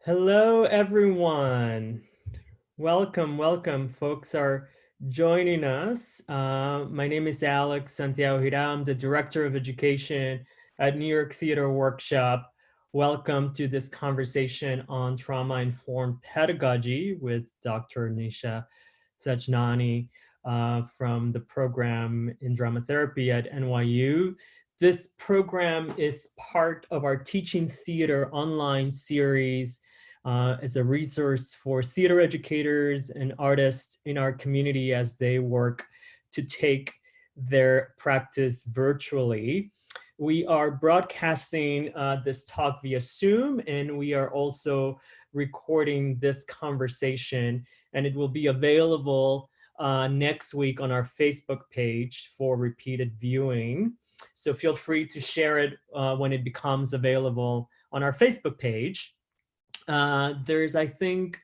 Hello, everyone. Welcome, welcome. Folks are joining us. My name is Alex Santiago Hira. I'm the Director of Education at New York Theater Workshop. Welcome to this conversation on trauma-informed pedagogy with Dr. Nisha Sajnani from the program in drama therapy at NYU. This program is part of our Teaching Theater online series as a resource for theater educators and artists in our community as they work to take their practice virtually. We are broadcasting this talk via Zoom, and we are also recording this conversation, and it will be available next week on our Facebook page for repeated viewing. So feel free to share it when it becomes available on our Facebook page. There's, I think,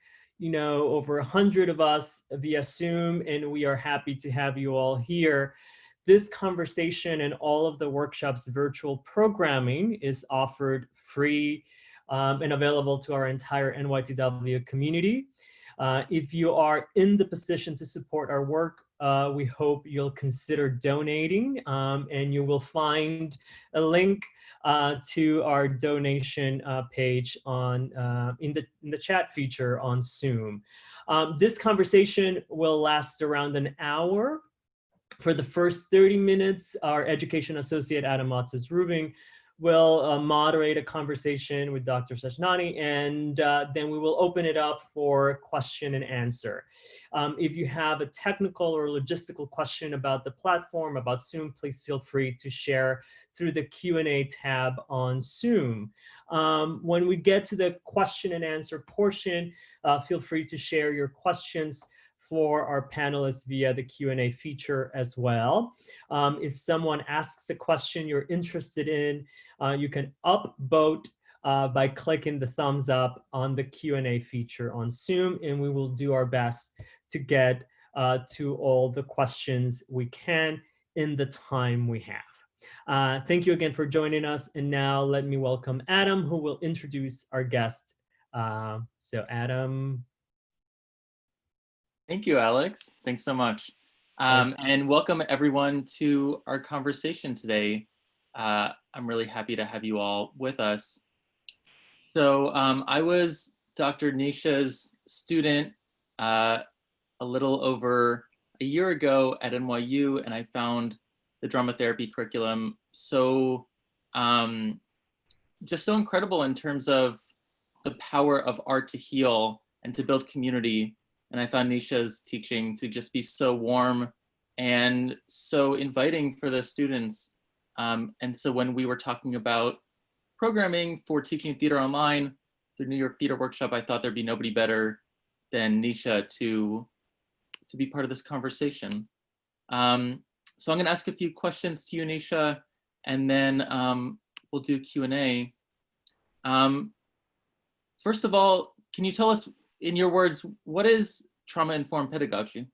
over 100 of us via Zoom, and we are happy to have you all here. This conversation and all of the workshop's virtual programming is offered free and available to our entire NYTW community. If you are in the position to support our work, we hope you'll consider donating, and you will find a link to our donation page on in the chat feature on Zoom. This conversation will last around an hour. For the first 30 minutes, our education associate, Adam Odsess-Rubin, will moderate a conversation with Dr. Sajnani, and then we will open it up for question and answer. If you have a technical or logistical question about the platform, about Zoom, please feel free to share through the Q&A tab on Zoom. When we get to the question and answer portion, feel free to share your questions for our panelists via the Q&A feature as well. If someone asks a question you're interested in, you can upvote by clicking the thumbs up on the Q&A feature on Zoom, and we will do our best to get to all the questions we can in the time we have. Thank you again for joining us, and now let me welcome Adam, who will introduce our guest. So Adam. Thank you, Alex. Thanks so much. And welcome everyone to our conversation today. I'm really happy to have you all with us. So I was Dr. Nisha's student a little over a year ago at NYU, and I found the drama therapy curriculum so just so incredible in terms of the power of art to heal and to build community. And I found Nisha's teaching to just be so warm and so inviting for the students. And so when we were talking about programming for teaching theater online through New York Theater Workshop, I thought there'd be nobody better than Nisha to be part of this conversation. So I'm gonna ask a few questions to you, Nisha, and then we'll do Q&A. First of all, can you tell us, in your words, what is trauma-informed pedagogy?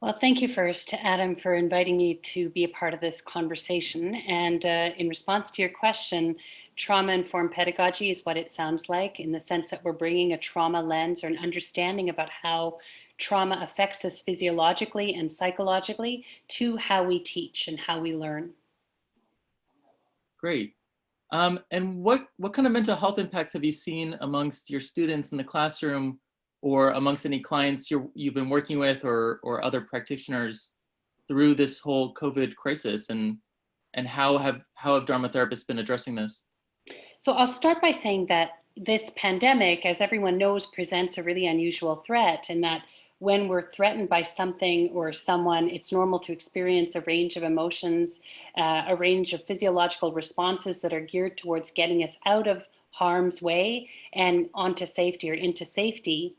Well, thank you first to Adam for inviting me to be a part of this conversation. And in response to your question, trauma-informed pedagogy is what it sounds like, in the sense that we're bringing a trauma lens or an understanding about how trauma affects us physiologically and psychologically to how we teach and how we learn. Great. And what kind of mental health impacts have you seen amongst your students in the classroom, or amongst any clients you've been working with, or other practitioners through this whole COVID crisis, and how have drama therapists been addressing this? So I'll start by saying that this pandemic, as everyone knows, presents a really unusual threat, and that when we're threatened by something or someone, it's normal to experience a range of emotions, a range of physiological responses that are geared towards getting us out of harm's way and onto safety or into safety.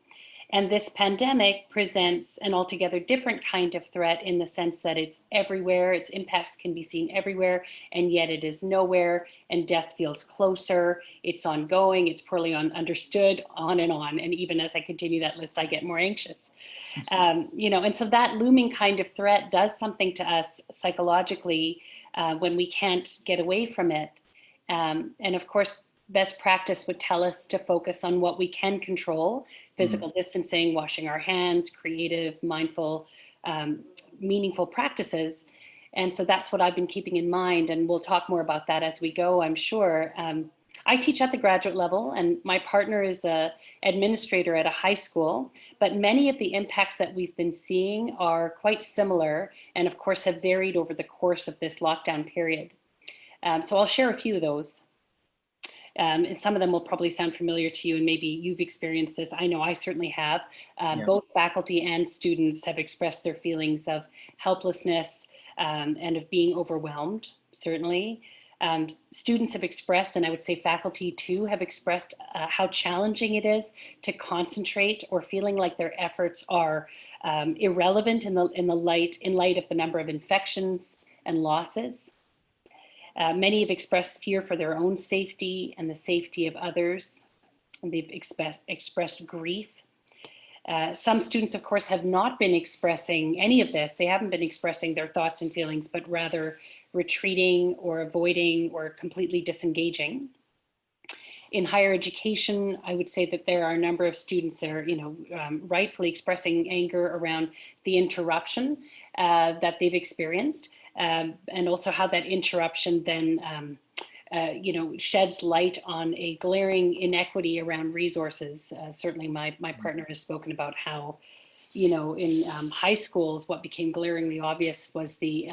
And this pandemic presents an altogether different kind of threat, in the sense that it's everywhere, its impacts can be seen everywhere, and yet it is nowhere, and death feels closer, it's ongoing, it's poorly understood, on. And even as I continue that list, I get more anxious. And so that looming kind of threat does something to us psychologically when we can't get away from it. And of course, best practice would tell us to focus on what we can control: physical distancing, washing our hands, creative, mindful, meaningful practices. And so that's what I've been keeping in mind. And we'll talk more about that as we go, I'm sure. I teach at the graduate level, and my partner is an administrator at a high school, but many of the impacts that we've been seeing are quite similar, and of course have varied over the course of this lockdown period. So I'll share a few of those. And some of them will probably sound familiar to you, and maybe you've experienced this. I know I certainly have. Both faculty and students have expressed their feelings of helplessness and of being overwhelmed, certainly. Students have expressed, and I would say faculty too, have expressed how challenging it is to concentrate, or feeling like their efforts are irrelevant in light of the number of infections and losses. Many have expressed fear for their own safety and the safety of others, and they've expressed grief. Some students, of course, have not been expressing any of this. They haven't been expressing their thoughts and feelings, but rather retreating or avoiding or completely disengaging. In higher education, I would say that there are a number of students that are, rightfully expressing anger around the interruption that they've experienced, and also how that interruption then sheds light on a glaring inequity around resources. Certainly my partner has spoken about how, in high schools, what became glaringly obvious was the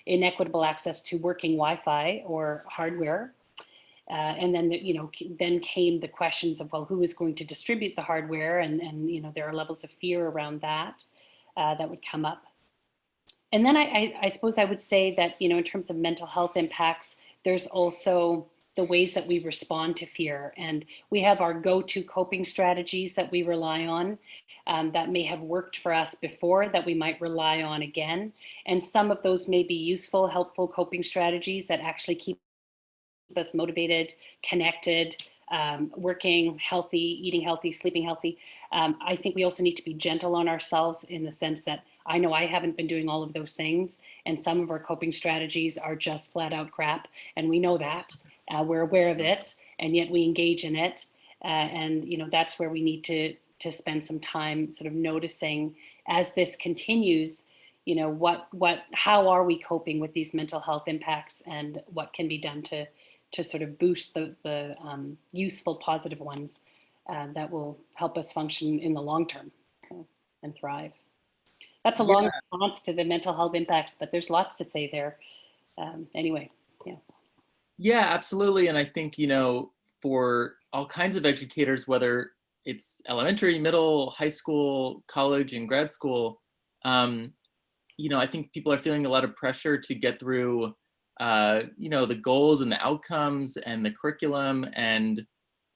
inequitable access to working Wi-Fi or hardware. And then, then came the questions of, well, who is going to distribute the hardware? And there are levels of fear around that that would come up. And then I suppose I would say that, in terms of mental health impacts, there's also the ways that we respond to fear. And we have our go-to coping strategies that we rely on that may have worked for us before, that we might rely on again. And some of those may be useful, helpful coping strategies that actually keep us motivated, connected, working healthy, eating healthy, sleeping healthy. I think we also need to be gentle on ourselves, in the sense that I know I haven't been doing all of those things, and some of our coping strategies are just flat out crap, and we know that. We're aware of it, and yet we engage in it. And that's where we need to spend some time sort of noticing, as this continues, how are we coping with these mental health impacts, and what can be done to sort of boost the useful, positive ones that will help us function in the long term and thrive. That's a long response to the mental health impacts, but there's lots to say there. Anyway, yeah. Yeah, absolutely. And I think, for all kinds of educators, whether it's elementary, middle, high school, college, and grad school, I think people are feeling a lot of pressure to get through the goals and the outcomes and the curriculum and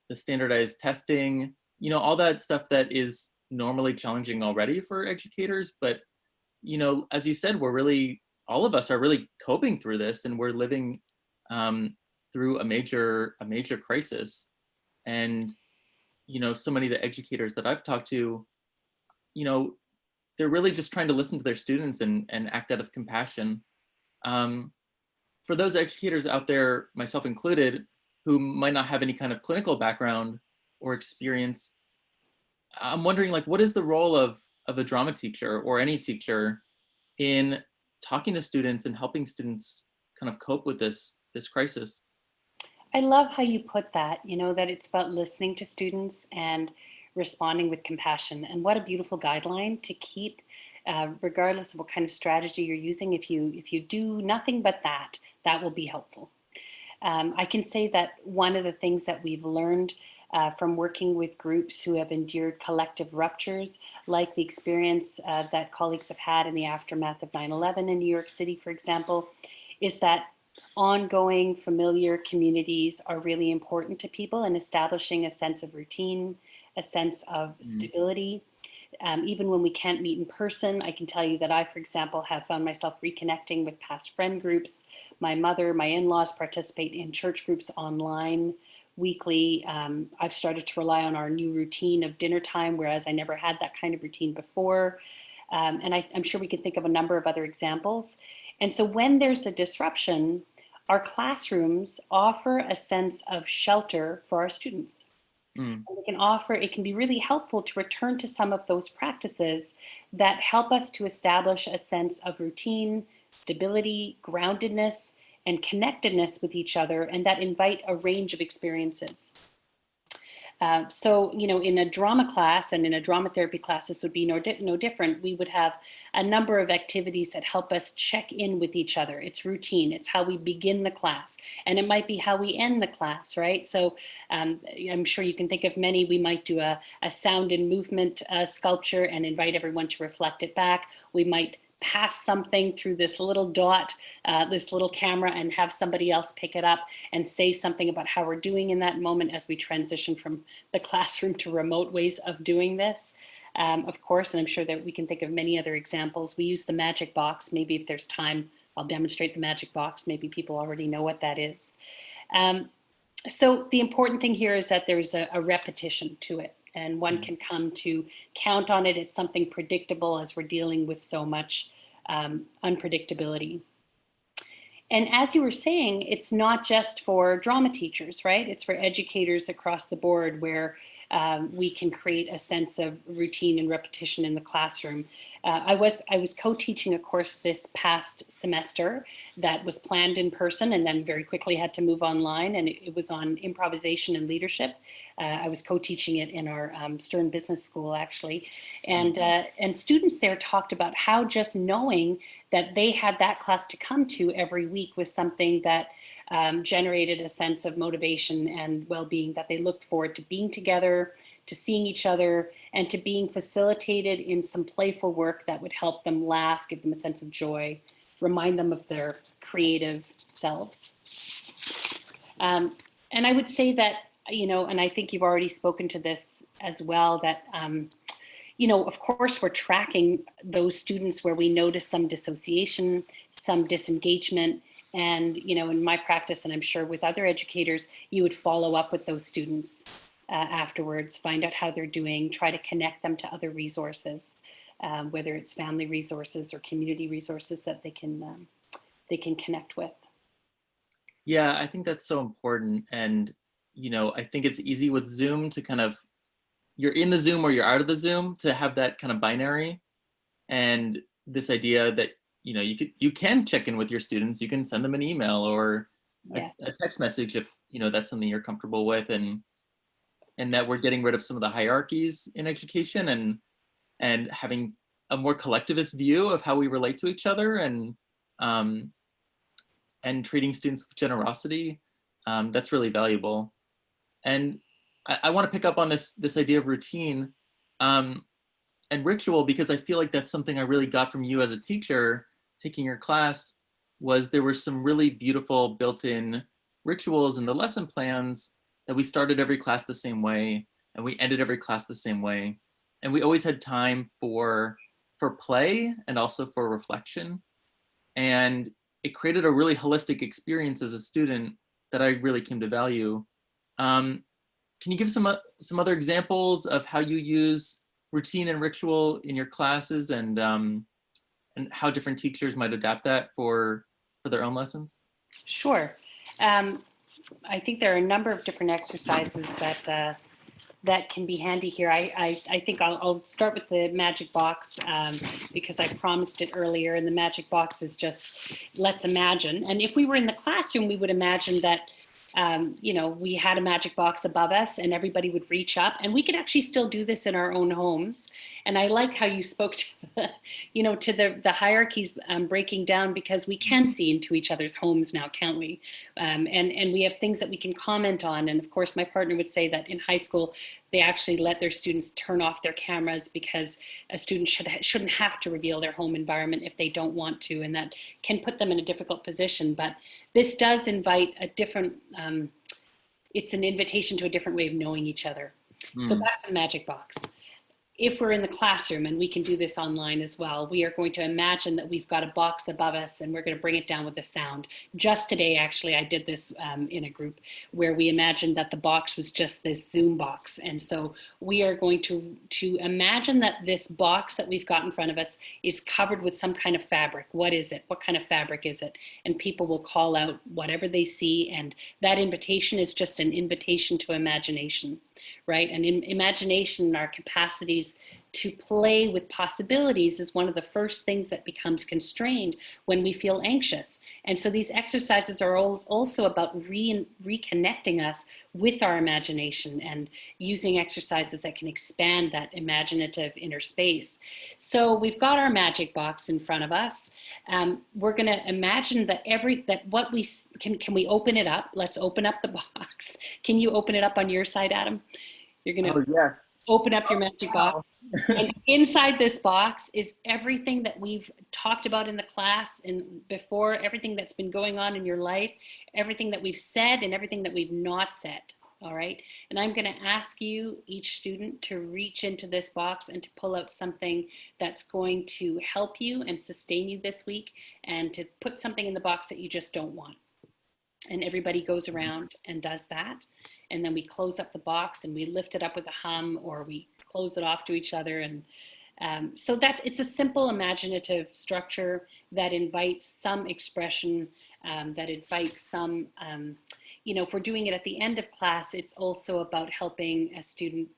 the standardized testing, all that stuff that is normally challenging already for educators. But, as you said, all of us are really coping through this, and we're living through a major crisis. And, so many of the educators that I've talked to, they're really just trying to listen to their students and act out of compassion. For those educators out there, myself included, who might not have any kind of clinical background or experience, I'm wondering, what is the role of a drama teacher or any teacher in talking to students and helping students kind of cope with this crisis? I love how you put that, that it's about listening to students and responding with compassion. And what a beautiful guideline to keep, regardless of what kind of strategy you're using. If you do nothing but that will be helpful. I can say that one of the things that we've learned from working with groups who have endured collective ruptures, like the experience that colleagues have had in the aftermath of 9/11 in New York City, for example, is that ongoing familiar communities are really important to people, in establishing a sense of routine, a sense of stability. Even when we can't meet in person, I can tell you that I, for example, have found myself reconnecting with past friend groups. My mother, my in-laws participate in church groups online weekly. I've started to rely on our new routine of dinner time, whereas I never had that kind of routine before. And I'm sure we can think of a number of other examples. And so when there's a disruption, our classrooms offer a sense of shelter for our students. Mm. It can be really helpful to return to some of those practices that help us to establish a sense of routine, stability, groundedness, and connectedness with each other, and that invite a range of experiences. So, in a drama class and in a drama therapy class, this would be no different. We would have a number of activities that help us check in with each other. It's routine. It's how we begin the class, and it might be how we end the class, right? So I'm sure you can think of many. We might do a sound and movement sculpture and invite everyone to reflect it back. We might pass something through this little dot, this little camera, and have somebody else pick it up and say something about how we're doing in that moment as we transition from the classroom to remote ways of doing this. Of course, and I'm sure that we can think of many other examples. We use the magic box. Maybe if there's time, I'll demonstrate the magic box. Maybe people already know what that is. So the important thing here is that there's a repetition to it, and one can come to count on it. It's something predictable as we're dealing with so much unpredictability. And as you were saying, it's not just for drama teachers, right? It's for educators across the board, where we can create a sense of routine and repetition in the classroom. I was co-teaching a course this past semester that was planned in person and then very quickly had to move online, and it was on improvisation and leadership. I was co-teaching it in our Stern Business School, actually, and students there talked about how just knowing that they had that class to come to every week was something that generated a sense of motivation and well-being, that they looked forward to being together, to seeing each other, and to being facilitated in some playful work that would help them laugh, give them a sense of joy, remind them of their creative selves. And I would say that, and I think you've already spoken to this as well, that of course, we're tracking those students where we notice some dissociation, some disengagement. And, in my practice, and I'm sure with other educators, you would follow up with those students afterwards, find out how they're doing, try to connect them to other resources, whether it's family resources or community resources that they can connect with. Yeah, I think that's so important. And, I think it's easy with Zoom to kind of, you're in the Zoom or you're out of the Zoom, to have that kind of binary. And this idea that, you can check in with your students, you can send them an email or a text message if, that's something you're comfortable with, and that we're getting rid of some of the hierarchies in education and having a more collectivist view of how we relate to each other, and treating students with generosity. That's really valuable. And I want to pick up on this idea of routine and ritual, because I feel like that's something I really got from you as a teacher taking your class. Was there were some really beautiful built-in rituals in the lesson plans, that we started every class the same way and we ended every class the same way, and we always had time for play and also for reflection, and it created a really holistic experience as a student that I really came to value. Can you give some other examples of how you use routine and ritual in your classes, and how different teachers might adapt that for their own lessons? Sure. I think there are a number of different exercises that can be handy here. I think I'll start with the magic box because I promised it earlier, and the magic box is just, let's imagine. And if we were in the classroom, we would imagine that we had a magic box above us and everybody would reach up, and we could actually still do this in our own homes. And I like how you spoke to the hierarchies breaking down, because we can see into each other's homes now, can't we? And we have things that we can comment on. And of course, my partner would say that in high school, they actually let their students turn off their cameras, because a student shouldn't have to reveal their home environment if they don't want to, and that can put them in a difficult position. But this does invite a different, it's an invitation to a different way of knowing each other. So back to the magic box. if we're in the classroom, and we can do this online as well, we are going to imagine that we've got a box above us and we're going to bring it down with a sound. Just today, actually, I did this in a group where we imagined that the box was just this Zoom box. And so we are going to imagine that this box that we've got in front of us is covered with some kind of fabric. What is it? What kind of fabric is it? And people will call out whatever they see. And that invitation is just an invitation to imagination, right? And in imagination, our capacities to play with possibilities is one of the first things that becomes constrained when we feel anxious. And so these exercises are also about reconnecting us with our imagination and using exercises that can expand that imaginative inner space. So we've got our magic box in front of us. We're going to imagine that what we can we open it up? Let's open up the box. Can you open it up on your side, Adam? You're going to yes. Open up your magic box. And inside this box is everything that we've talked about in the class and before, everything that's been going on in your life, everything that we've said and everything that we've not said. All right. And I'm going to ask you, each student, to reach into this box and to pull out something that's going to help you and sustain you this week, and to put something in the box that you just don't want. And everybody goes around and does that. And then we close up the box and we lift it up with a hum, or we close it off to each other. And so it's a simple imaginative structure that invites some expression, that invites some, if we're doing it at the end of class, it's also about helping a student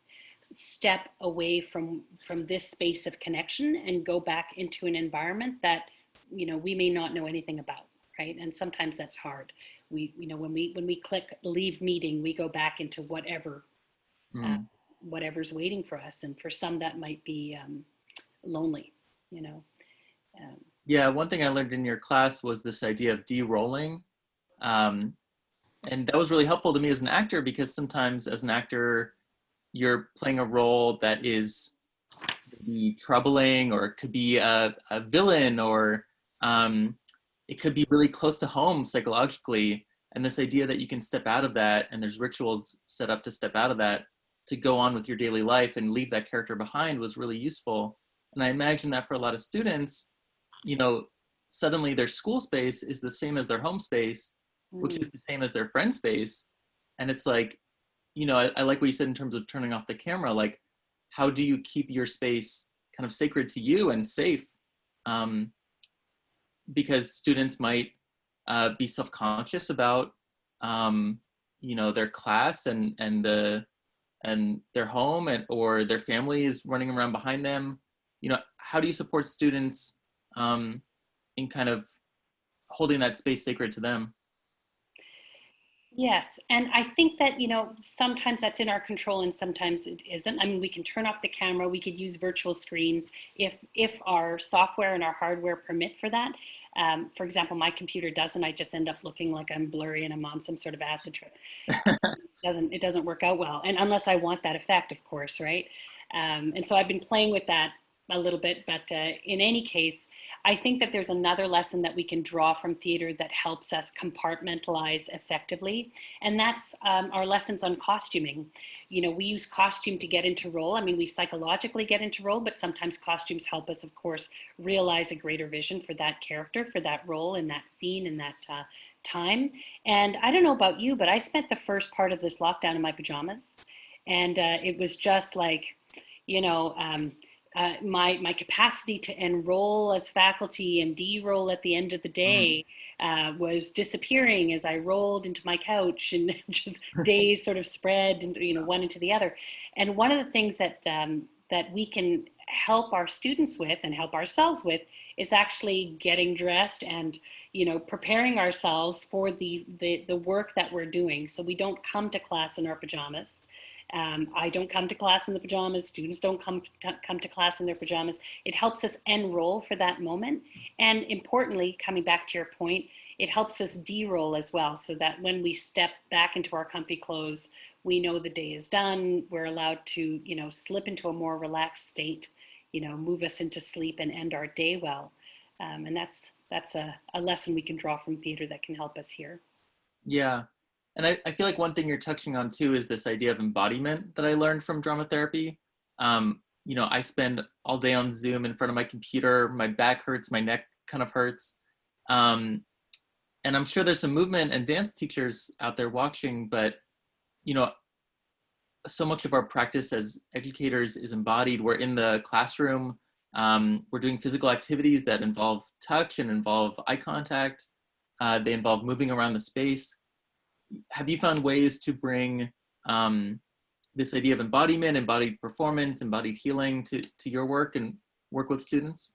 step away from this space of connection and go back into an environment that, we may not know anything about, right? And sometimes that's hard. When we click leave meeting, we go back into whatever's waiting for us. And for some, that might be lonely, Yeah, one thing I learned in your class was this idea of de-rolling. And that was really helpful to me as an actor, because sometimes as an actor, you're playing a role that is maybe troubling, or it could be a villain, or it could be really close to home psychologically. And this idea that you can step out of that, and there's rituals set up to step out of that, to go on with your daily life and leave that character behind, was really useful. And I imagine that for a lot of students, suddenly their school space is the same as their home space, which is the same as their friend space. And it's like, I like what you said in terms of turning off the camera. Like, how do you keep your space kind of sacred to you and safe? Because students might be self-conscious about, their class and their home, or their family is running around behind them. How do you support students in kind of holding that space sacred to them? Yes. And I think that, sometimes that's in our control and sometimes it isn't. I mean, we can turn off the camera, we could use virtual screens if our software and our hardware permit for that. For example, my computer doesn't. I just end up looking like I'm blurry and I'm on some sort of acid trip. It doesn't work out well. And unless I want that effect, of course, right? And so I've been playing with that a little bit, but in any case, I think that there's another lesson that we can draw from theater that helps us compartmentalize effectively, and that's our lessons on costuming. We use costume to get into role. I mean, we psychologically get into role, but sometimes costumes help us, of course, realize a greater vision for that character, for that role in that scene, in that time. And I don't know about you, but I spent the first part of this lockdown in my pajamas, and it was just like, my capacity to enroll as faculty and de-roll at the end of the day was disappearing as I rolled into my couch, and just days sort of spread and one into the other. And one of the things that we can help our students with and help ourselves with is actually getting dressed and preparing ourselves for the work that we're doing. So we don't come to class in our pajamas. I don't come to class in the pajamas. Students don't come to class in their pajamas. It helps us enroll for that moment. And importantly, coming back to your point, it helps us de-roll as well, so that when we step back into our comfy clothes, we know the day is done. We're allowed to, slip into a more relaxed state, move us into sleep and end our day well. And that's a lesson we can draw from theater that can help us here. Yeah. And I feel like one thing you're touching on too is this idea of embodiment that I learned from drama therapy. you know, I spend all day on Zoom in front of my computer, my back hurts, my neck kind of hurts. And I'm sure there's some movement and dance teachers out there watching, but, you know, so much of our practice as educators is embodied. We're in the classroom. We're doing physical activities that involve touch and involve eye contact. They involve moving around the space. Have you found ways to bring this idea of embodiment, embodied performance, embodied healing to your work and work with students?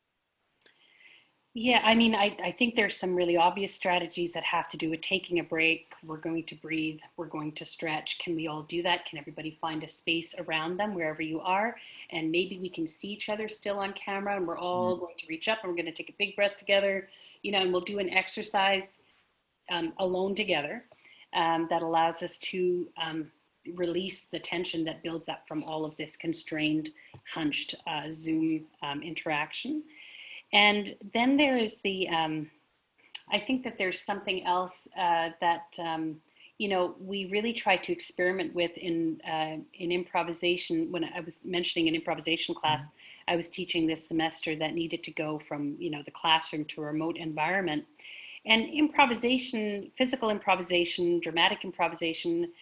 Yeah, I mean, I think there's some really obvious strategies that have to do with taking a break. We're going to breathe, we're going to stretch. Can we all do that? Can everybody find a space around them wherever you are? And maybe we can see each other still on camera, and we're all going to reach up and we're going to take a big breath together, you know, and we'll do an exercise alone together that allows us to release the tension that builds up from all of this constrained, hunched Zoom interaction. And then there is the, I think that there's something else that, you know, we really try to experiment with in improvisation. When I was mentioning an improvisation class I was teaching this semester that needed to go from, you know, the classroom to a remote environment. And improvisation, physical improvisation, dramatic improvisation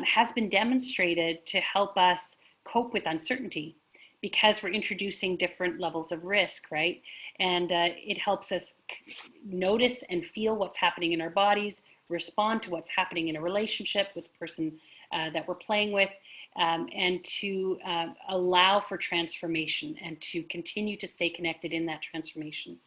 has been demonstrated to help us cope with uncertainty because we're introducing different levels of risk, right? And it helps us notice and feel what's happening in our bodies, respond to what's happening in a relationship with the person that we're playing with, and to allow for transformation and to continue to stay connected in that transformation.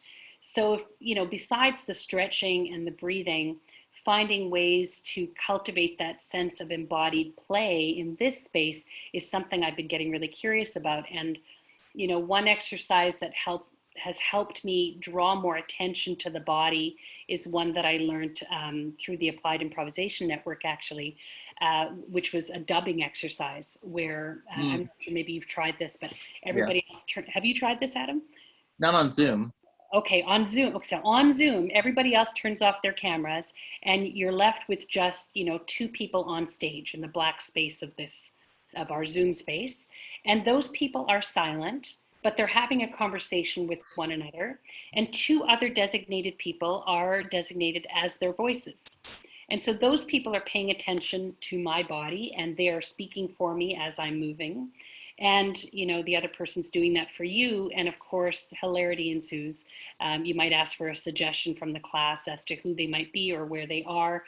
So, if, you know, besides the stretching and the breathing, finding ways to cultivate that sense of embodied play in this space is something I've been getting really curious about. And, you know, one exercise that has helped me draw more attention to the body is one that I learned through the Applied Improvisation Network, actually, which was a dubbing exercise where I'm not sure, maybe you've tried this, but everybody else have you tried this, Adam? Not on Zoom. Okay, on Zoom. Okay, so on Zoom, everybody else turns off their cameras and you're left with just, you know, two people on stage in the black space of our Zoom space. And those people are silent, but they're having a conversation with one another. And two other designated people are designated as their voices. And so those people are paying attention to my body and they are speaking for me as I'm moving. And, you know, the other person's doing that for you. And of course, hilarity ensues. You might ask for a suggestion from the class as to who they might be or where they are.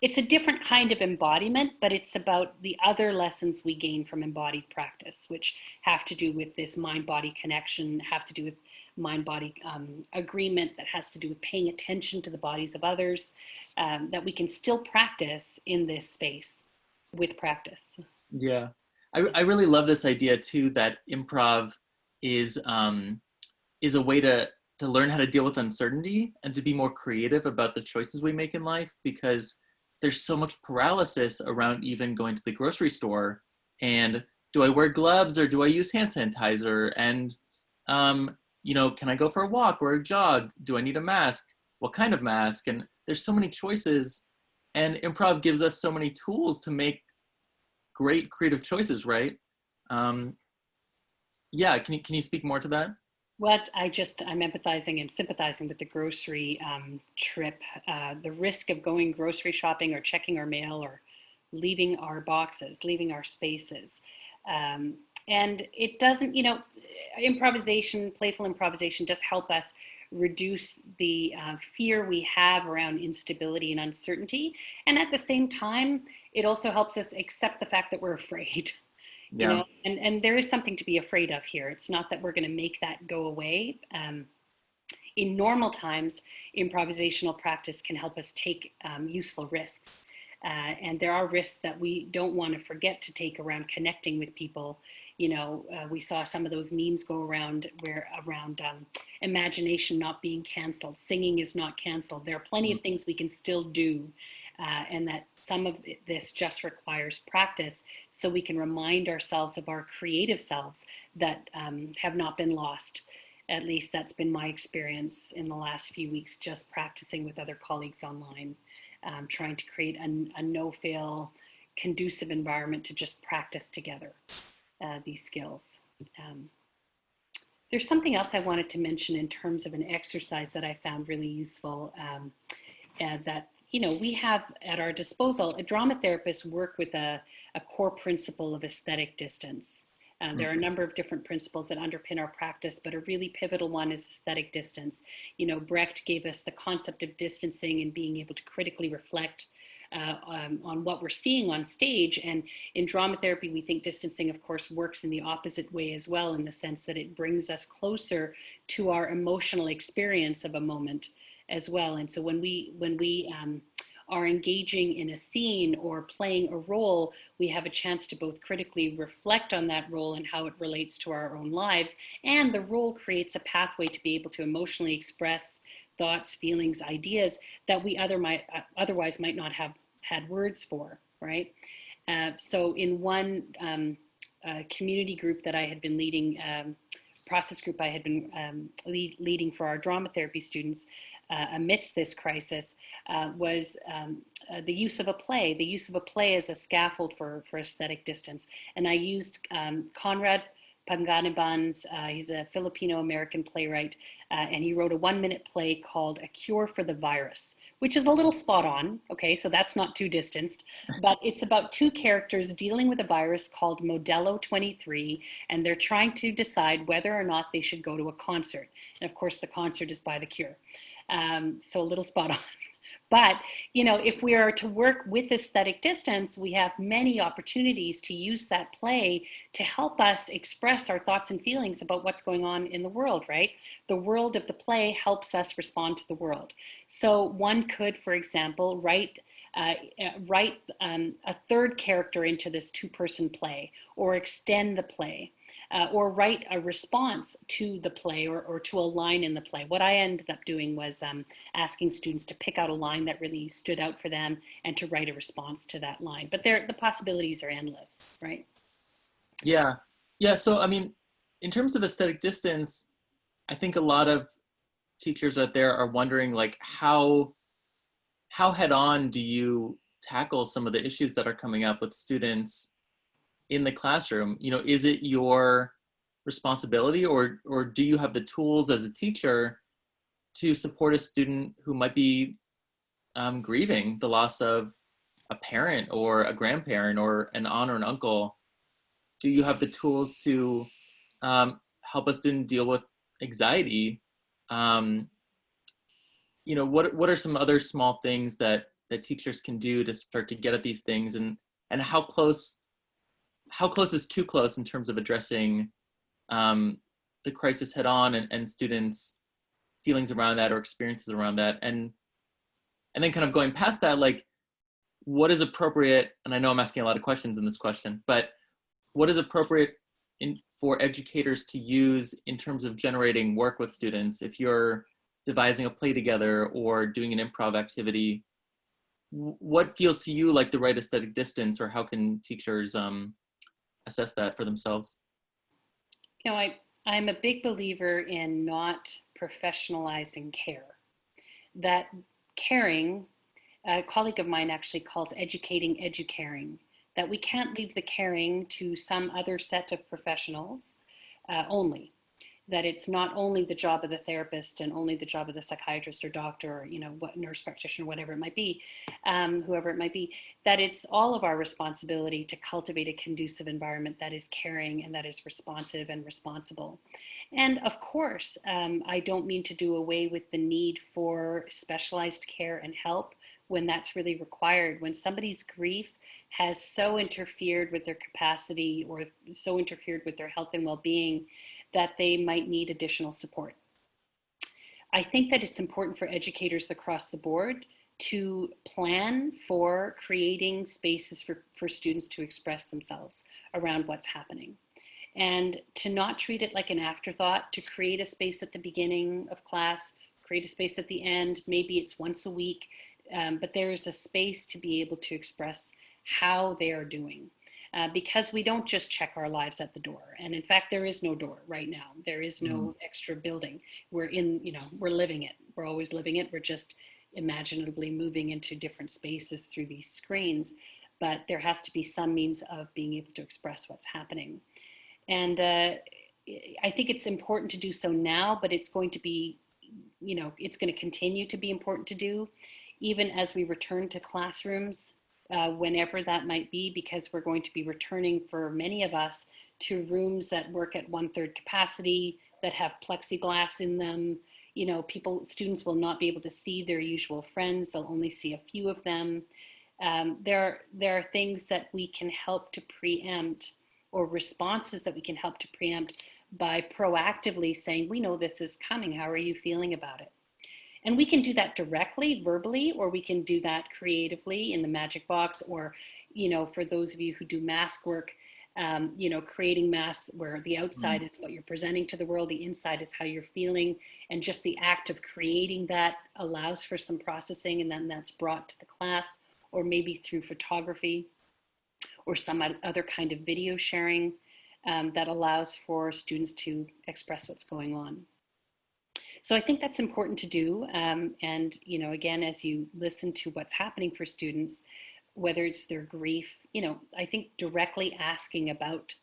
It's a different kind of embodiment, but it's about the other lessons we gain from embodied practice, which have to do with this mind-body connection, have to do with mind-body agreement, that has to do with paying attention to the bodies of others, that we can still practice in this space with practice. Yeah. I really love this idea too, that improv is a way to learn how to deal with uncertainty and to be more creative about the choices we make in life, because there's so much paralysis around even going to the grocery store and do I wear gloves or do I use hand sanitizer? And, you know, can I go for a walk or a jog? Do I need a mask? What kind of mask? And there's so many choices, and improv gives us so many tools to make great creative choices, right? Yeah, can you speak more to that? What I'm empathizing and sympathizing with the grocery trip. The risk of going grocery shopping or checking our mail or leaving our boxes, leaving our spaces. And it doesn't, you know, improvisation, playful improvisation does help us reduce the fear we have around instability and uncertainty. And at the same time, it also helps us accept the fact that we're afraid. You know, and there is something to be afraid of here. It's not that we're going to make that go away. In normal times, improvisational practice can help us take useful risks. And there are risks that we don't want to forget to take around connecting with people. You know, we saw some of those memes go around around imagination not being canceled, singing is not canceled. There are plenty of things we can still do. And that some of this just requires practice so we can remind ourselves of our creative selves that have not been lost. At least that's been my experience in the last few weeks, just practicing with other colleagues online, trying to create a no-fail, conducive environment to just practice together these skills. There's something else I wanted to mention in terms of an exercise that I found really useful, that we have at our disposal. A drama therapist work with a core principle of aesthetic distance. There are a number of different principles that underpin our practice, but a really pivotal one is aesthetic distance. Brecht gave us the concept of distancing and being able to critically reflect on what we're seeing on stage. And in drama therapy, we think distancing, of course, works in the opposite way as well, in the sense that it brings us closer to our emotional experience of a moment as well. And so when we are engaging in a scene or playing a role, we have a chance to both critically reflect on that role and how it relates to our own lives. And the role creates a pathway to be able to emotionally express thoughts, feelings, ideas that we otherwise might not have had words for, right? So in one community group that I had been leading, process group I had been leading for our drama therapy students, amidst this crisis, was the use of a play. The use of a play as a scaffold for aesthetic distance. And I used Conrad Panganiban's, he's a Filipino-American playwright, and he wrote a 1-minute play called A Cure for the Virus, which is a little spot on, okay, so that's not too distanced, but it's about two characters dealing with a virus called Modelo 23, and they're trying to decide whether or not they should go to a concert. And of course, the concert is by The Cure. So a little spot on. But, if we are to work with aesthetic distance, we have many opportunities to use that play to help us express our thoughts and feelings about what's going on in the world, right? The world of the play helps us respond to the world. So one could, for example, write a third character into this 2-person play, or extend the play. Or write a response to the play or to a line in the play. What I ended up doing was asking students to pick out a line that really stood out for them and to write a response to that line. But the possibilities are endless, right? Yeah. Yeah. So, I mean, in terms of aesthetic distance, I think a lot of teachers out there are wondering, like, how head on do you tackle some of the issues that are coming up with students in the classroom? Is it your responsibility, or do you have the tools as a teacher to support a student who might be grieving the loss of a parent or a grandparent or an aunt or an uncle? Do you have the tools to help a student deal with anxiety? What are some other small things that teachers can do to start to get at these things, and how close is too close in terms of addressing the crisis head on, and students' feelings around that or experiences around that, and then kind of going past that, like, what is appropriate? And I know I'm asking a lot of questions in this question, but what is appropriate for educators to use in terms of generating work with students? If you're devising a play together or doing an improv activity, what feels to you like the right aesthetic distance, or how can teachers assess that for themselves? I'm a big believer in not professionalizing care. That caring, a colleague of mine actually calls educating educaring, that we can't leave the caring to some other set of professionals only. That it's not only the job of the therapist and only the job of the psychiatrist or doctor or, what nurse practitioner, whatever it might be, whoever it might be, that it's all of our responsibility to cultivate a conducive environment that is caring and that is responsive and responsible. And of course, I don't mean to do away with the need for specialized care and help when that's really required. When somebody's grief has so interfered with their capacity or so interfered with their health and well-being that they might need additional support. I think that it's important for educators across the board to plan for creating spaces for students to express themselves around what's happening, and to not treat it like an afterthought, to create a space at the beginning of class, create a space at the end. Maybe it's once a week, but there is a space to be able to express how they are doing. Because we don't just check our lives at the door. And in fact, there is no door right now. There is no extra building. We're we're living it. We're always living it. We're just imaginatively moving into different spaces through these screens. But there has to be some means of being able to express what's happening. And I think it's important to do so now, but it's going to be, it's going to continue to be important to do, even as we return to classrooms, whenever that might be, because we're going to be returning for many of us to rooms that work at 1/3 capacity, that have plexiglass in them. Students will not be able to see their usual friends. They'll only see a few of them. There are things that we can help to preempt, or responses that we can help to preempt by proactively saying, we know this is coming. How are you feeling about it? And we can do that directly, verbally, or we can do that creatively in the magic box, or, for those of you who do mask work, creating masks where the outside is what you're presenting to the world, the inside is how you're feeling. And just the act of creating that allows for some processing, and then that's brought to the class, or maybe through photography or some other kind of video sharing that allows for students to express what's going on. So I think that's important to do. And, again, as you listen to what's happening for students, whether it's their grief, I think directly asking about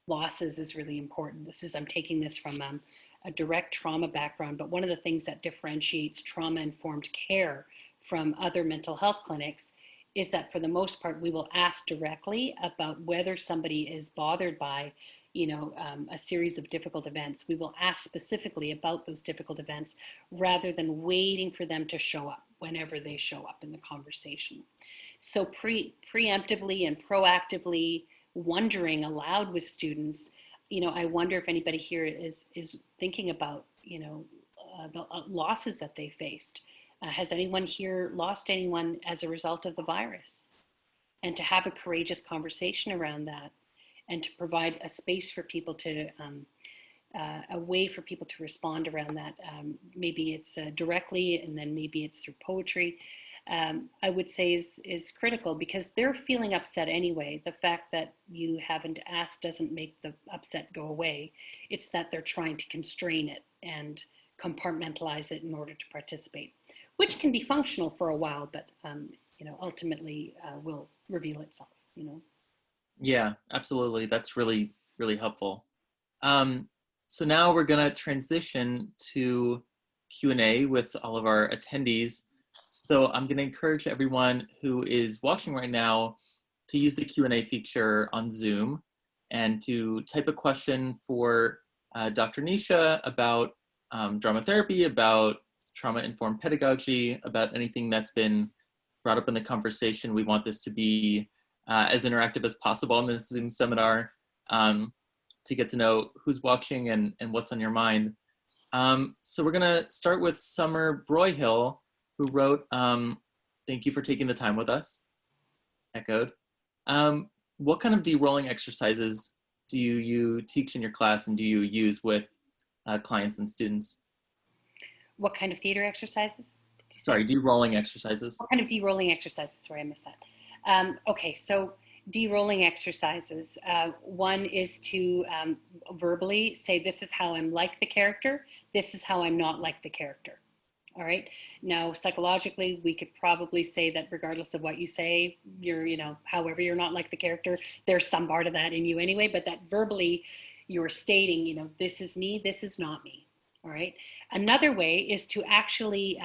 losses is really important. I'm taking this from a direct trauma background, but one of the things that differentiates trauma-informed care from other mental health clinics is that for the most part, we will ask directly about whether somebody is bothered by, a series of difficult events. We will ask specifically about those difficult events rather than waiting for them to show up whenever they show up in the conversation. So preemptively and proactively wondering aloud with students, I wonder if anybody here is thinking about, the losses that they faced. Has anyone here lost anyone as a result of the virus? And to have a courageous conversation around that, and to provide a space for people to, a way for people to respond around that. Maybe it's directly, and then maybe it's through poetry. I would say is critical, because they're feeling upset anyway. The fact that you haven't asked doesn't make the upset go away. It's that they're trying to constrain it and compartmentalize it in order to participate, which can be functional for a while, but ultimately will reveal itself. Yeah, absolutely. That's really, really helpful. So now we're going to transition to Q&A with all of our attendees. So I'm going to encourage everyone who is watching right now to use the Q&A feature on Zoom and to type a question for Dr. Nisha about drama therapy, about trauma-informed pedagogy, about anything that's been brought up in the conversation. We want this to be as interactive as possible in this Zoom seminar, to get to know who's watching and what's on your mind. So we're gonna start with Summer Broyhill, who wrote, thank you for taking the time with us, echoed. What kind of de-rolling exercises do you teach in your class, and do you use with clients and students? What kind of theater exercises? Sorry, de-rolling exercises. What kind of de-rolling exercises? Sorry, I missed that. Okay, so de-rolling exercises. One is to verbally say, this is how I'm like the character. This is how I'm not like the character. All right. Now, psychologically, we could probably say that regardless of what you say, you're, however you're not like the character, there's some part of that in you anyway, but that verbally you're stating, this is me, this is not me. All right. Another way is to actually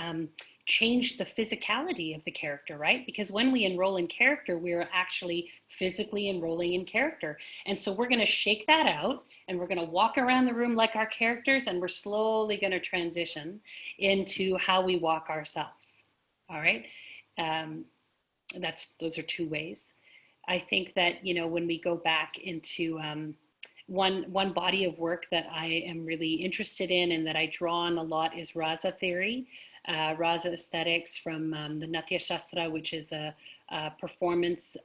change the physicality of the character, right? Because when we enroll in character, we're actually physically enrolling in character. And so we're going to shake that out, and we're going to walk around the room like our characters, and we're slowly going to transition into how we walk ourselves. All right. Those are two ways. I think that, when we go back into one body of work that I am really interested in and that I draw on a lot is Rasa theory, Rasa aesthetics from the Natya Shastra, which is a performance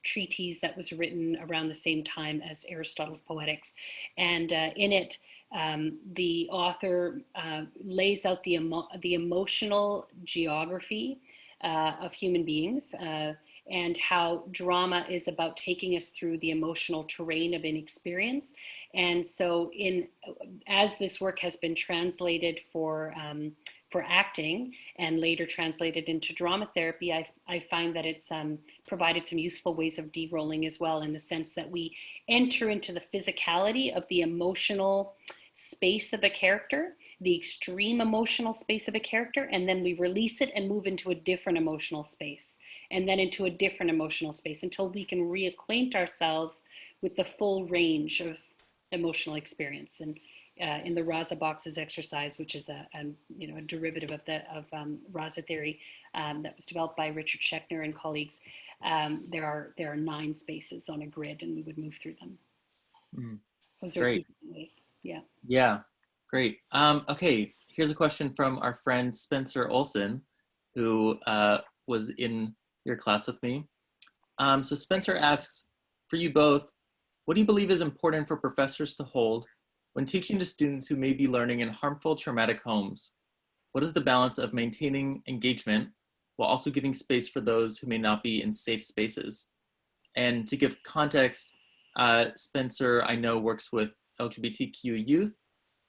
treatise that was written around the same time as Aristotle's Poetics. And in it, the author lays out the emotional geography of human beings. and how drama is about taking us through the emotional terrain of inexperience. And so as this work has been translated for acting and later translated into drama therapy, I find that it's provided some useful ways of de-rolling as well, in the sense that we enter into the physicality of the emotional space of a character, the extreme emotional space of a character, and then we release it and move into a different emotional space, and then into a different emotional space, until we can reacquaint ourselves with the full range of emotional experience. And in the Rasa boxes exercise, which is a derivative of Rasa theory that was developed by Richard Schechner and colleagues, there are 9 spaces on a grid, and we would move through them. Those are Great. ways. Yeah. Yeah, great. Okay, here's a question from our friend Spencer Olson, who was in your class with me. So Spencer asks, for you both, what do you believe is important for professors to hold when teaching to students who may be learning in harmful, traumatic homes? What is the balance of maintaining engagement while also giving space for those who may not be in safe spaces? And to give context, Spencer, I know, works with LGBTQ youth,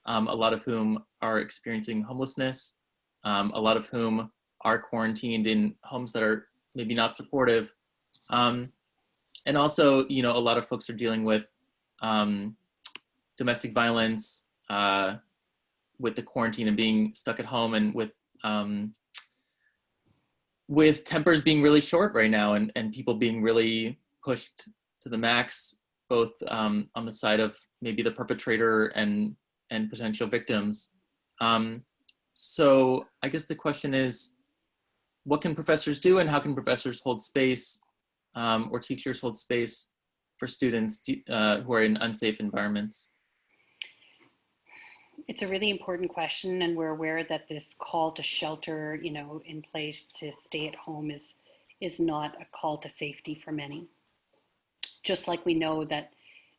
a lot of whom are experiencing homelessness, a lot of whom are quarantined in homes that are maybe not supportive. And also, a lot of folks are dealing with domestic violence, with the quarantine and being stuck at home, and with tempers being really short right now, and people being really pushed to the max, both on the side of maybe the perpetrator and potential victims. So I guess the question is, what can professors do, and how can professors hold space, or teachers hold space for students who are in unsafe environments? It's a really important question, and we're aware that this call to shelter, in place to stay at home is not a call to safety for many. Just like we know that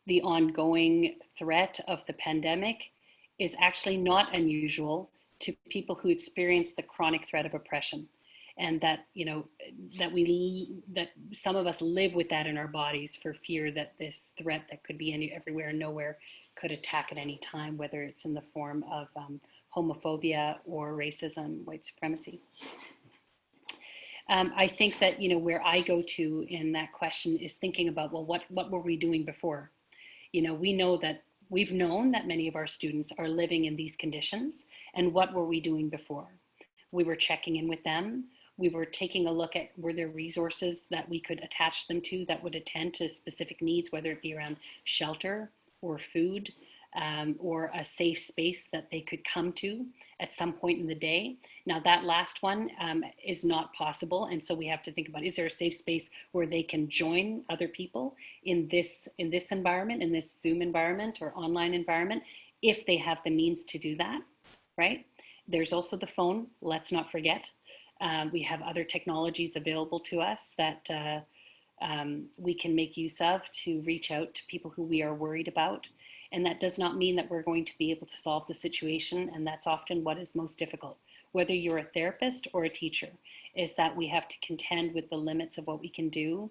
the ongoing threat of the pandemic is actually not unusual to people who experience the chronic threat of oppression, and that that some of us live with that in our bodies for fear that this threat that could be everywhere and nowhere could attack at any time, whether it's in the form of homophobia or racism, white supremacy. I think that where I go to in that question is thinking about, well, what were we doing before? We've known that many of our students are living in these conditions, and what were we doing before? We were checking in with them. We were taking a look at, were there resources that we could attach them to that would attend to specific needs, whether it be around shelter or food, or a safe space that they could come to at some point in the day. Now that last one is not possible, and so we have to think about, is there a safe space where they can join other people in this environment, in this Zoom environment or online environment, if they have the means to do that, right? There's also the phone, let's not forget. We have other technologies available to us that we can make use of to reach out to people who we are worried about. And that does not mean that we're going to be able to solve the situation. And that's often what is most difficult, whether you're a therapist or a teacher, is that we have to contend with the limits of what we can do,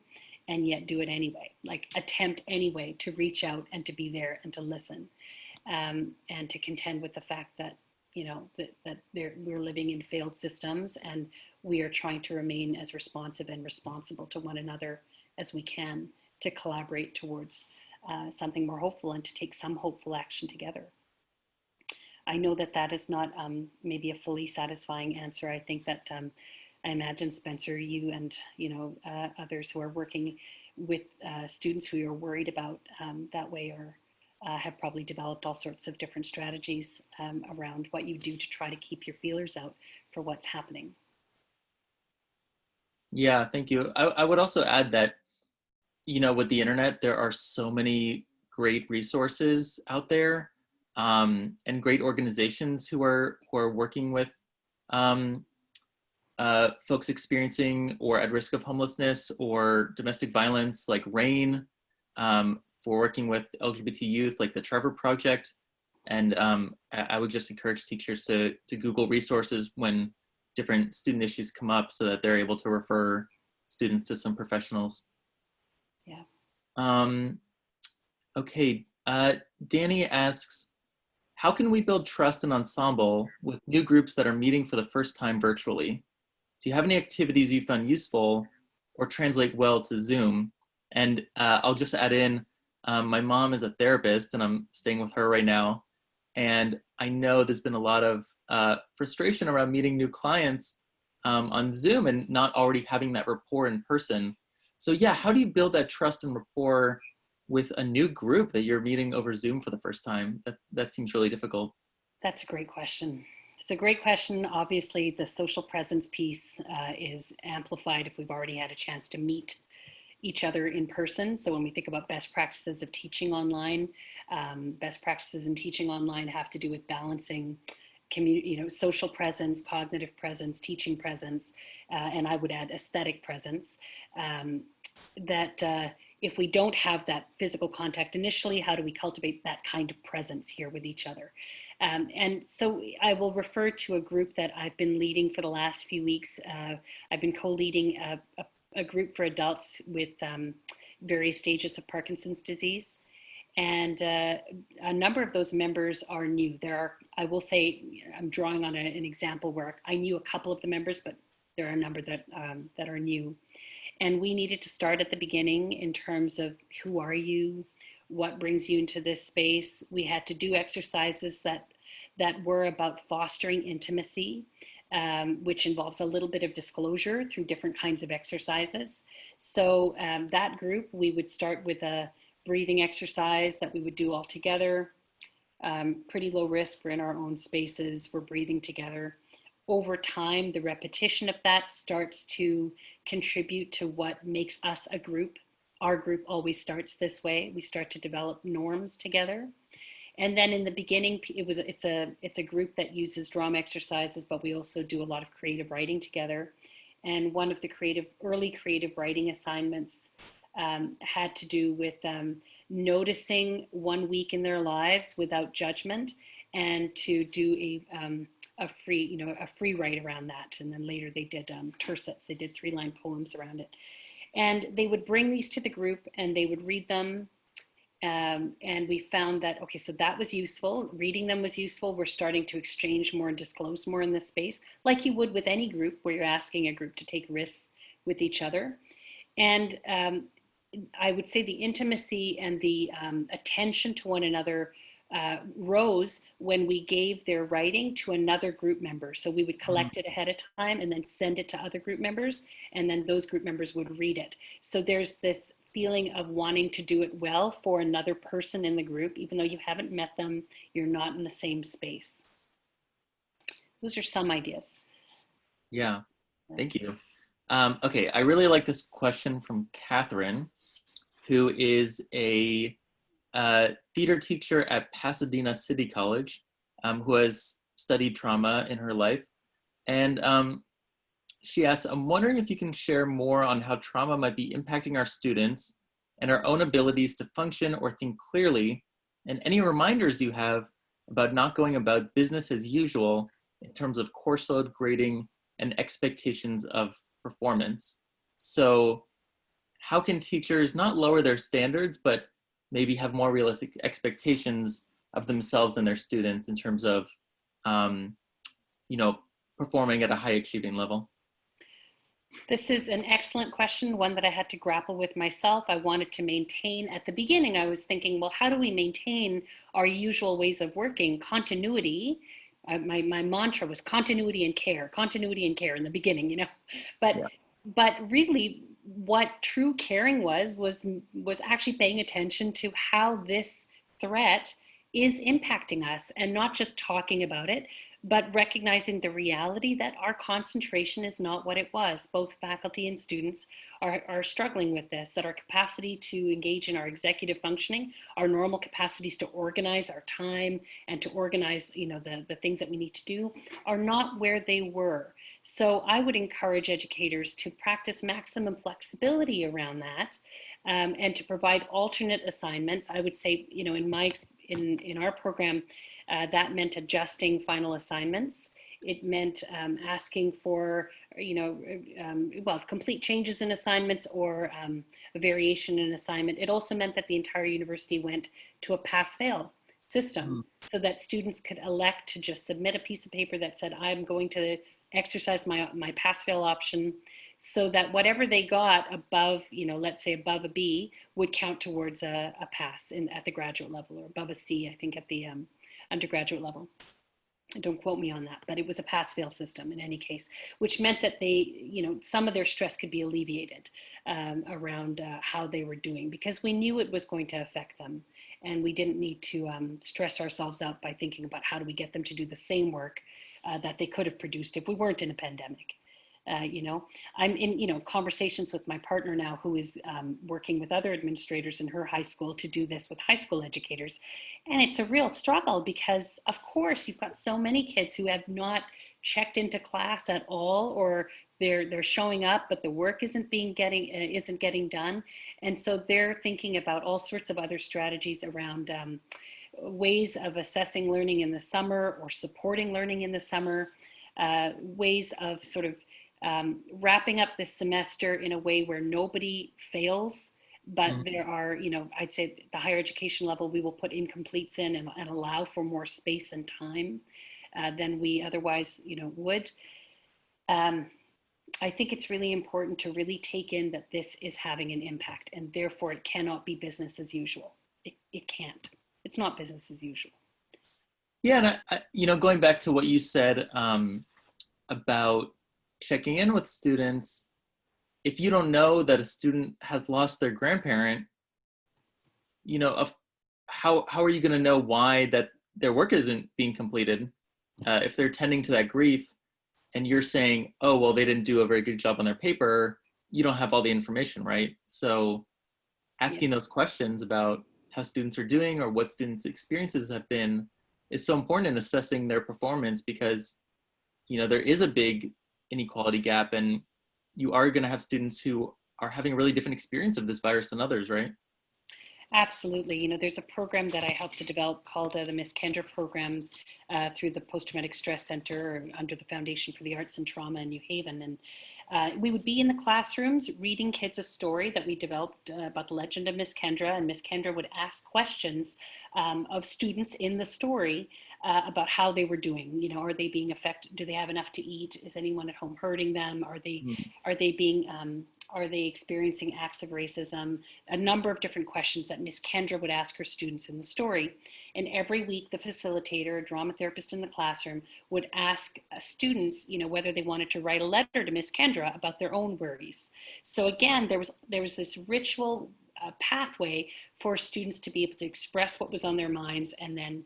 and yet do it anyway, like attempt anyway to reach out and to be there and to listen, and to contend with the fact that we're living in failed systems, and we are trying to remain as responsive and responsible to one another as we can, to collaborate towards something more hopeful and to take some hopeful action together. I know that is not maybe a fully satisfying answer. I think that I imagine, Spencer, you and others who are working with students who you're worried about that way, or have probably developed all sorts of different strategies around what you do to try to keep your feelers out for what's happening. Yeah, thank you. I would also add that, with the internet, there are so many great resources out there, and great organizations who are working with folks experiencing or at risk of homelessness or domestic violence, like RAIN, for working with LGBT youth, like the Trevor Project. And I would just encourage teachers to Google resources when different student issues come up, so that they're able to refer students to some professionals. Yeah. Okay, Danny asks, how can we build trust and ensemble with new groups that are meeting for the first time virtually? Do you have any activities you found useful or translate well to Zoom? And I'll just add in, my mom is a therapist and I'm staying with her right now. And I know there's been a lot of frustration around meeting new clients on Zoom and not already having that rapport in person. So yeah, how do you build that trust and rapport with a new group that you're meeting over Zoom for the first time? That seems really difficult. That's a great question. It's a great question. Obviously, the social presence piece is amplified if we've already had a chance to meet each other in person. So when we think about best practices of teaching online, best practices in teaching online have to do with balancing social presence, cognitive presence, teaching presence, and I would add aesthetic presence. If we don't have that physical contact initially, how do we cultivate that kind of presence here with each other? And so I will refer to a group that I've been leading for the last few weeks. I've been co-leading a group for adults with various stages of Parkinson's disease. And a number of those members are new. I will say, I'm drawing on an example where I knew a couple of the members, but there are a number that are new. And we needed to start at the beginning in terms of who are you, what brings you into this space. We had to do exercises that were about fostering intimacy, which involves a little bit of disclosure through different kinds of exercises. So that group, we would start with a breathing exercise that we would do all together. Pretty low risk, we're in our own spaces, we're breathing together. Over time, the repetition of that starts to contribute to what makes us a group. Our group always starts this way. We start to develop norms together. And then in the beginning, it's a group that uses drama exercises, but we also do a lot of creative writing together. And one of the early creative writing assignments had to do with noticing 1 week in their lives without judgment, and to do a free write around that. And then later they did tercets. They did 3-line poems around it. And they would bring these to the group and they would read them. And we found that, okay, so that was useful. Reading them was useful. We're starting to exchange more and disclose more in this space, like you would with any group where you're asking a group to take risks with each other. And I would say the intimacy and the attention to one another rose when we gave their writing to another group member. So we would collect it ahead of time and then send it to other group members, and then those group members would read it. So there's this feeling of wanting to do it well for another person in the group, even though you haven't met them, you're not in the same space. Those are some ideas. Yeah, thank you. Okay, I really like this question from Catherine, who is a theater teacher at Pasadena City College, who has studied trauma in her life. And she asks, I'm wondering if you can share more on how trauma might be impacting our students and our own abilities to function or think clearly, and any reminders you have about not going about business as usual in terms of course load, grading, and expectations of performance. So how can teachers not lower their standards, but maybe have more realistic expectations of themselves and their students in terms of, performing at a high achieving level? This is an excellent question, one that I had to grapple with myself. I wanted to maintain, at the beginning, I was thinking, well, how do we maintain our usual ways of working? Continuity. My mantra was continuity and care in the beginning, but really what true caring was actually paying attention to how this threat is impacting us, and not just talking about it, but recognizing the reality that our concentration is not what it was. Both faculty and students are struggling with this, that our capacity to engage in our executive functioning, our normal capacities to organize our time and to organize the things that we need to do, are not where they were. So I would encourage educators to practice maximum flexibility around that, and to provide alternate assignments. I would say, in our program, that meant adjusting final assignments. It meant asking for well, complete changes in assignments or a variation in assignment. It also meant that the entire university went to a pass-fail system so that students could elect to just submit a piece of paper that said, I'm going to exercise my pass-fail option, so that whatever they got above, let's say above a B, would count towards a pass at the graduate level, or above a C, I think, at the undergraduate level. Don't quote me on that, but it was a pass-fail system in any case, which meant that they, some of their stress could be alleviated around how they were doing, because we knew it was going to affect them, and we didn't need to stress ourselves out by thinking about how do we get them to do the same work that they could have produced if we weren't in a pandemic. I'm in, conversations with my partner now, who is working with other administrators in her high school to do this with high school educators. And it's a real struggle because, of course, you've got so many kids who have not checked into class at all, or they're showing up, but the work isn't getting done. And so they're thinking about all sorts of other strategies around ways of assessing learning in the summer or supporting learning in the summer, ways of sort of wrapping up this semester in a way where nobody fails, but there are, I'd say at the higher education level, we will put incompletes in and allow for more space and time than we otherwise, would. I think it's really important to really take in that this is having an impact, and therefore it cannot be business as usual. It can't. It's not business as usual. Yeah, and going back to what you said about checking in with students, if you don't know that a student has lost their grandparent, how are you going to know why that their work isn't being completed if they're tending to that grief, and you're saying, oh, well, they didn't do a very good job on their paper? You don't have all the information, right? So asking those questions about how students are doing or what students' experiences have been is so important in assessing their performance, because there is a big inequality gap, and you are going to have students who are having a really different experience of this virus than others, right? Absolutely. There's a program that I helped to develop called the Miss Kendra program through the Post-Traumatic Stress Center under the Foundation for the Arts and Trauma in New Haven. And we would be in the classrooms reading kids a story that we developed about the legend of Miss Kendra, and Miss Kendra would ask questions of students in the story about how they were doing. Are they being affected? Do they have enough to eat? Is anyone at home hurting them? Are they experiencing acts of racism? A number of different questions that Miss Kendra would ask her students in the story. And every week, the facilitator, a drama therapist in the classroom, would ask students, whether they wanted to write a letter to Miss Kendra about their own worries. So again, there was this ritual pathway for students to be able to express what was on their minds, and then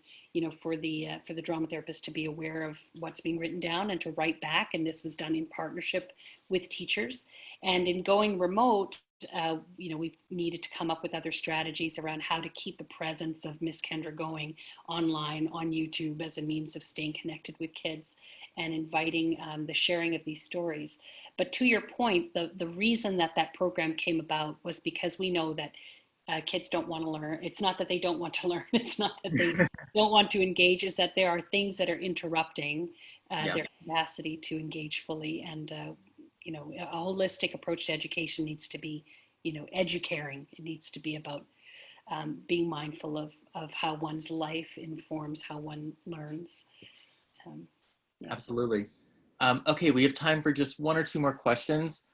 for the drama therapist to be aware of what's being written down and to write back. And this was done in partnership with teachers. And in going remote, we've needed to come up with other strategies around how to keep the presence of Miss Kendra going online on YouTube as a means of staying connected with kids and inviting the sharing of these stories. But to your point, the reason that program came about was because we know that kids don't want to learn. It's not that they don't want to learn. It's not that they don't want to engage. It's that there are things that are interrupting their capacity to engage fully. And a holistic approach to education needs to be, educaring. It needs to be about being mindful of how one's life informs how one learns. Absolutely. Okay, we have time for just one or two more questions.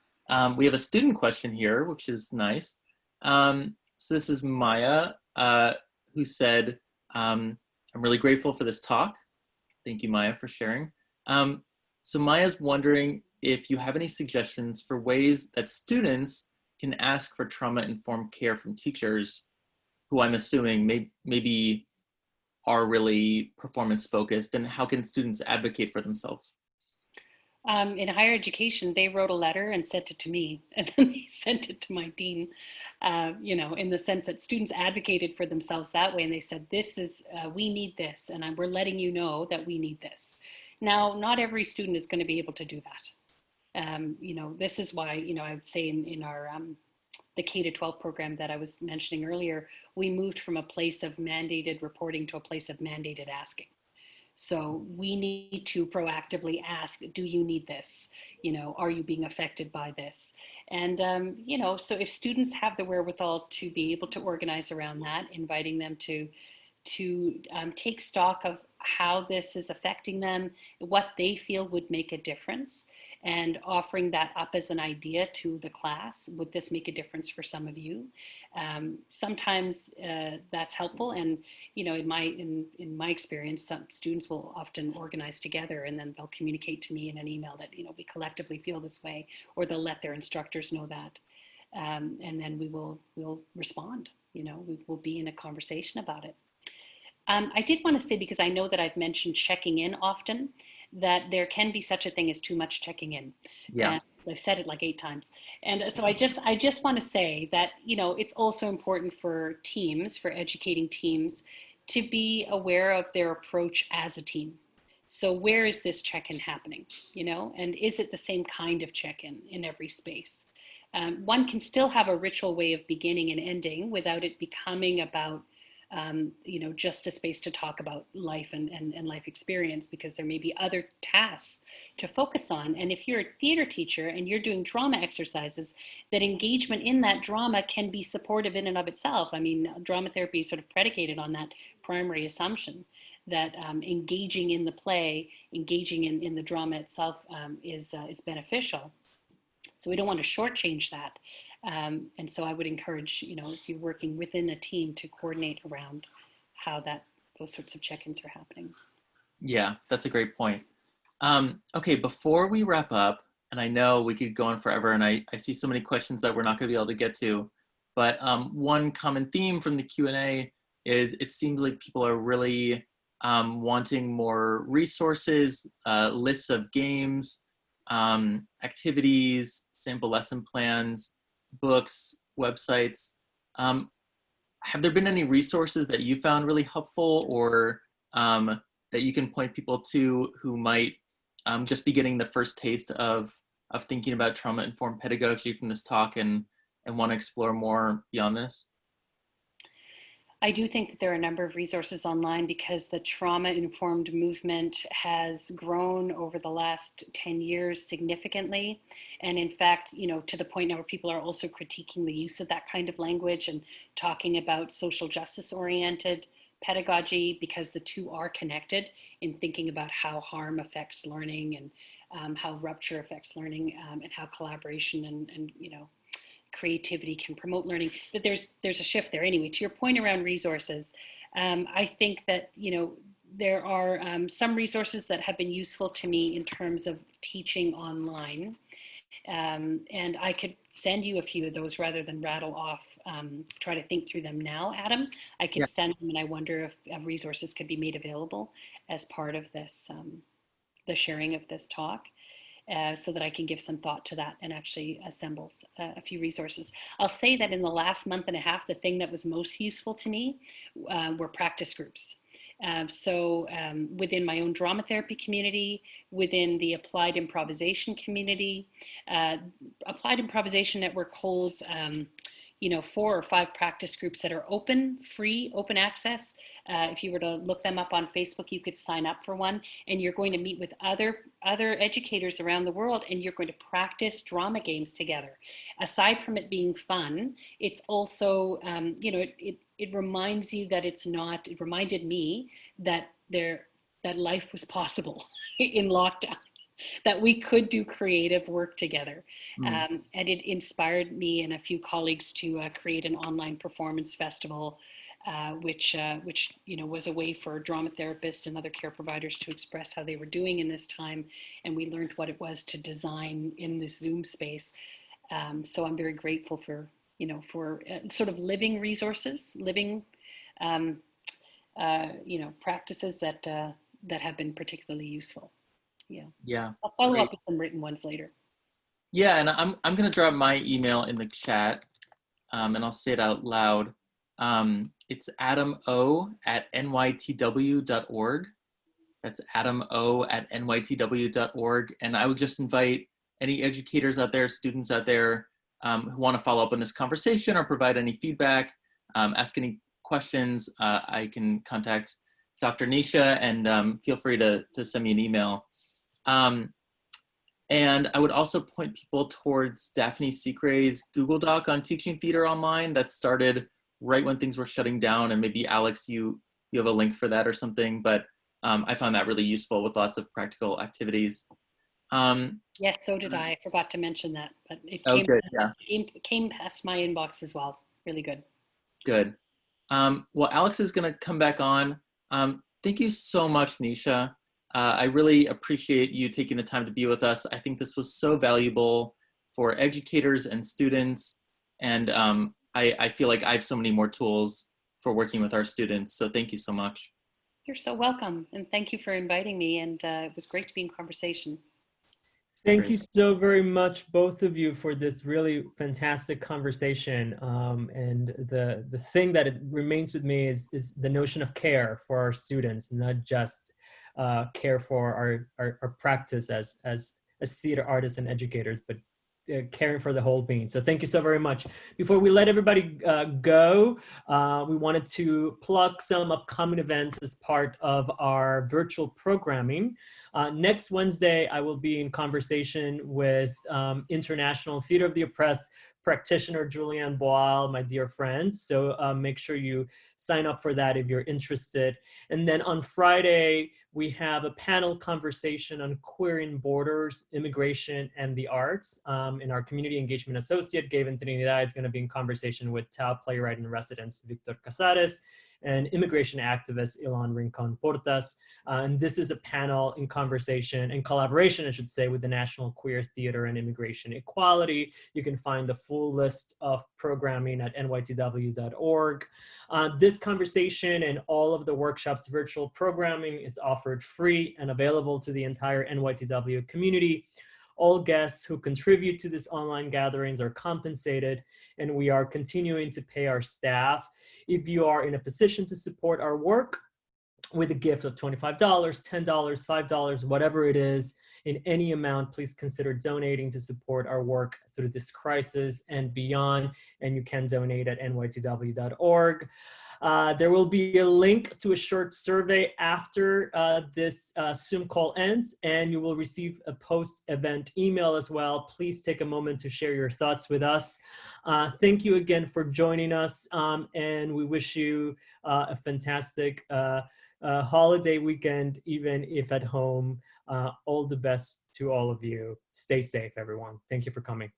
We have a student question here, which is nice. So this is Maya, who said, I'm really grateful for this talk. Thank you, Maya, for sharing. So Maya's wondering if you have any suggestions for ways that students can ask for trauma-informed care from teachers who I'm assuming maybe are really performance-focused, and how can students advocate for themselves? In higher education, they wrote a letter and sent it to me, and then they sent it to my dean, in the sense that students advocated for themselves that way. And they said, we need this, and we're letting you know that we need this. Now, not every student is going to be able to do that. This is why, I would say in our, the K-12 program that I was mentioning earlier, we moved from a place of mandated reporting to a place of mandated asking. So we need to proactively ask, do you need this? You know, are you being affected by this? And, you know, so if students have the wherewithal to be able to organize around that, inviting them to take stock of how this is affecting them, what they feel would make a difference, and offering that up as an idea to the class. Would this make a difference for some of you? Sometimes that's helpful, and you know, in my experience, some students will often organize together, and then they'll communicate to me in an email that, you know, we collectively feel this way, or they'll let their instructors know that, and then we'll respond. You know, we will be in a conversation about it. I did want to say, because I know that I've mentioned checking in often, that there can be such a thing as too much checking in. Yeah. And I've said it like 8 times. And so I just want to say that, you know, it's also important for teams, for educating teams, to be aware of their approach as a team. So where is this check-in happening, you know, and is it the same kind of check-in in every space? One can still have a ritual way of beginning and ending without it becoming about you know, just a space to talk about life and life experience, because there may be other tasks to focus on. And if you're a theater teacher and you're doing drama exercises, that engagement in that drama can be supportive in and of itself. I mean, drama therapy is sort of predicated on that primary assumption that engaging in the play, engaging in the drama itself is beneficial. So we don't want to shortchange that. And so I would encourage, you know, if you're working within a team, to coordinate around how those sorts of check-ins are happening. Yeah, that's a great point. Okay, before we wrap up, and I know we could go on forever, and I see so many questions that we're not going to be able to get to, but one common theme from the Q&A is it seems like people are really wanting more resources, lists of games, activities, sample lesson plans, books, websites. Have there been any resources that you found really helpful, or that you can point people to who might just be getting the first taste of thinking about trauma-informed pedagogy from this talk and want to explore more beyond this? I do think that there are a number of resources online, because the trauma-informed movement has grown over the last 10 years significantly. And in fact, you know, to the point now where people are also critiquing the use of that kind of language and talking about social justice-oriented pedagogy, because the two are connected in thinking about how harm affects learning, and how rupture affects learning, and how collaboration and you know, creativity can promote learning. But there's a shift there. Anyway, to your point around resources, I think that, you know, there are some resources that have been useful to me in terms of teaching online. And I could send you a few of those rather than rattle off, try to think through them now, Adam. I could send them, and I wonder if resources could be made available as part of this, the sharing of this talk. So that I can give some thought to that and actually assembles a few resources. I'll say that in the last month and a half, the thing that was most useful to me were practice groups. So within my own drama therapy community, within the applied improvisation community, Applied Improvisation Network holds you know, 4 or 5 practice groups that are open, free, open access. If you were to look them up on Facebook, you could sign up for one, and you're going to meet with other educators around the world, and you're going to practice drama games together. Aside from it being fun, it's also, you know, it reminds you that it's not, it reminded me that that life was possible in lockdown, that we could do creative work together. And it inspired me and a few colleagues to create an online performance festival, which you know, was a way for drama therapists and other care providers to express how they were doing in this time. And we learned what it was to design in this Zoom space. So I'm very grateful for, you know, for sort of living resources, living you know, practices that have been particularly useful. Yeah. I'll follow up with some written ones later. Yeah, and I'm going to drop my email in the chat, and I'll say it out loud. It's adamo@nytw.org. That's adamo@nytw.org. And I would just invite any educators out there, students out there, who want to follow up on this conversation or provide any feedback, ask any questions. I can contact Dr. Nisha, and feel free to send me an email. And I would also point people towards Daphne Secret's Google Doc on teaching theater online that started right when things were shutting down. And maybe Alex, you have a link for that or something, but I found that really useful with lots of practical activities. Yes, so did I. I forgot to mention that, but it came past my inbox as well. Really good. Good. Well, Alex is going to come back on. Thank you so much, Nisha. I really appreciate you taking the time to be with us. I think this was so valuable for educators and students. And I feel like I have so many more tools for working with our students. So thank you so much. You're so welcome. And thank you for inviting me. And it was great to be in conversation. Thank you so very much, both of you, for this really fantastic conversation. And the thing that it remains with me is the notion of care for our students, not just care for our practice as theater artists and educators, but caring for the whole being. So thank you so very much. Before we let everybody go, we wanted to plug some upcoming events as part of our virtual programming. Next Wednesday, I will be in conversation with International Theater of the Oppressed practitioner Julianne Boal, my dear friend. So make sure you sign up for that if you're interested. And then on Friday, we have a panel conversation on queering borders, immigration, and the arts. And our community engagement associate, Gavin Trinidad, is going to be in conversation with TAO playwright in residence, Victor Casares, and immigration activist, Ilan Rincon Portas. And this is a panel in conversation, in collaboration, I should say, with the National Queer Theater and Immigration Equality. You can find the full list of programming at nytw.org. This conversation and all of the workshops, virtual programming is offered free and available to the entire NYTW community. All guests who contribute to this online gatherings are compensated, and we are continuing to pay our staff. If you are in a position to support our work with a gift of $25, $10, $5, whatever it is, in any amount, please consider donating to support our work through this crisis and beyond. And you can donate at nytw.org. There will be a link to a short survey after this Zoom call ends, and you will receive a post-event email as well. Please take a moment to share your thoughts with us. Thank you again for joining us, and we wish you a fantastic holiday weekend, even if at home. All the best to all of you. Stay safe, everyone. Thank you for coming.